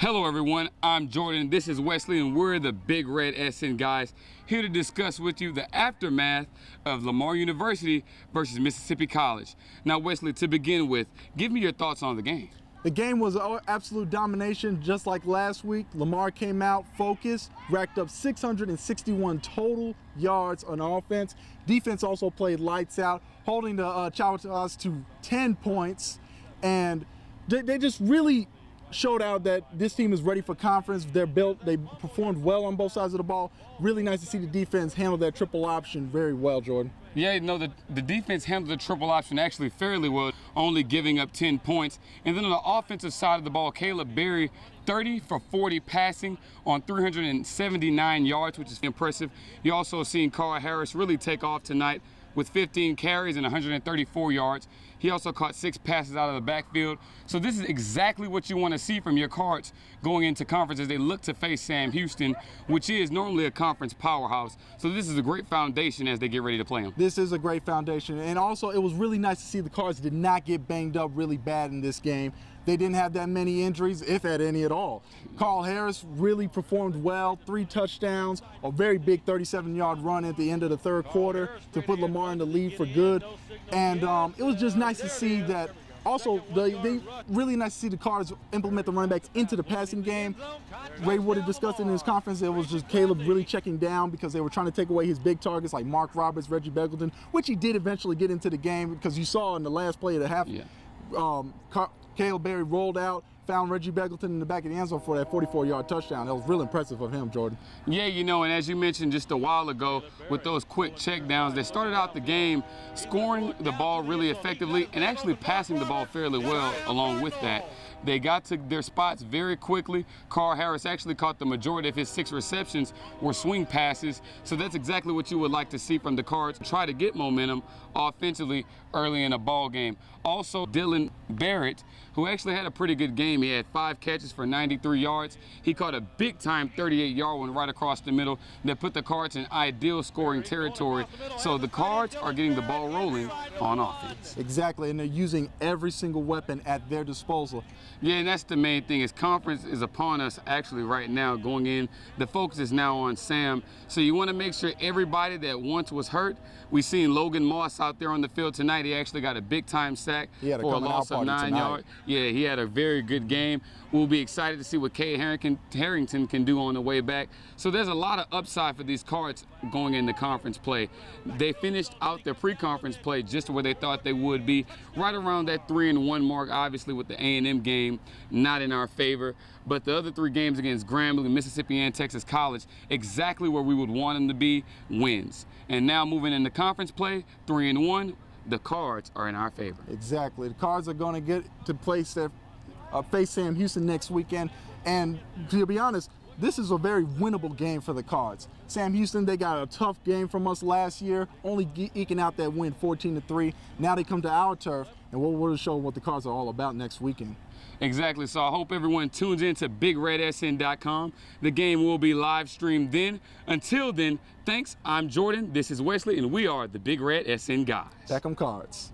Hello everyone, I'm Jordan, this is Wesley, and we're the Big Red SN guys, here to discuss with you the aftermath of Lamar University versus Mississippi College. Now Wesley, to begin with, give me your thoughts on the game. The game was absolute domination, just like last week. Lamar came out focused, racked up 661 total yards on offense. Defense also played lights out, holding the Chowtahs to 10 points, and they just really showed out that this team is ready for conference. They're built, they performed well on both sides of the ball. Really nice to see the defense handle that triple option very well, Jordan. Yeah, you know, the defense handled the triple option actually fairly well, only giving up 10 points. And then on the offensive side of the ball, Caleb Berry, 30 for 40 passing on 379 yards, which is impressive. You also seen Carl Harris really take off tonight with 15 carries and 134 yards. He also caught 6 passes out of the backfield. So this is exactly what you want to see from your Cards going into conference as they look to face Sam Houston, which is normally a conference powerhouse. So this is a great foundation as they get ready to play them. This is a great foundation. And also, it was really nice to see the Cards did not get banged up really bad in this game. They didn't have that many injuries, if at any at all. Carl Harris really performed well, 3 touchdowns, a very big 37-yard run at the end of the third quarter to put Lamar in the lead for good. And it was just nice to see that. Also, they really nice to see the Cards implement the running backs into the passing game. Ray Wood had discussed it in his conference. It was just Caleb really checking down because they were trying to take away his big targets like Mark Roberts, Reggie Beggleton, which he did eventually get into the game because you saw in the last play of the half, Caleb Berry rolled out, found Reggie Beggleton in the back of the end zone for that 44-yard touchdown. That was real impressive of him, Jordan. Yeah, you know, and as you mentioned just a while ago with those quick checkdowns, they started out the game scoring the ball really effectively and actually passing the ball fairly well along with that. They got to their spots very quickly. Carl Harris actually caught the majority of his 6 receptions were swing passes. So that's exactly what you would like to see from the Cards. Try to get momentum offensively early in a ball game. Also, Dylan Barrett, who actually had a pretty good game. He had 5 catches for 93 yards. He caught a big-time 38-yard one right across the middle that put the Cards in ideal scoring territory. So the Cards are getting the ball rolling on offense. Exactly, and they're using every single weapon at their disposal. Yeah, and that's the main thing is conference is upon us actually right now going in. The focus is now on Sam. So you want to make sure everybody that once was hurt, we seen Logan Moss out there on the field tonight. He actually got a big-time sack for a loss of 9 yards. Yeah, he had a very good game. We'll be excited to see what Cade Harrington can do on the way back. So there's a lot of upside for these Cards going into conference play. They finished out their pre-conference play just where they thought they would be, right around that 3-1 mark, obviously with the A&M game not in our favor. But the other 3 games against Grambling, Mississippi, and Texas College, exactly where we would want them to be, wins. And now moving into conference play, 3-1, the Cards are in our favor. Exactly. The Cards are going to get to face Sam Houston next weekend. And to be honest, this is a very winnable game for the Cards. Sam Houston, they got a tough game from us last year, only eking out that win 14-3. Now they come to our turf, and we'll show what the Cards are all about next weekend. Exactly. So I hope everyone tunes in to BigRedSN.com. The game will be live streamed then. Until then, thanks. I'm Jordan. This is Wesley, and we are the Big Red SN guys. Back 'em Cards.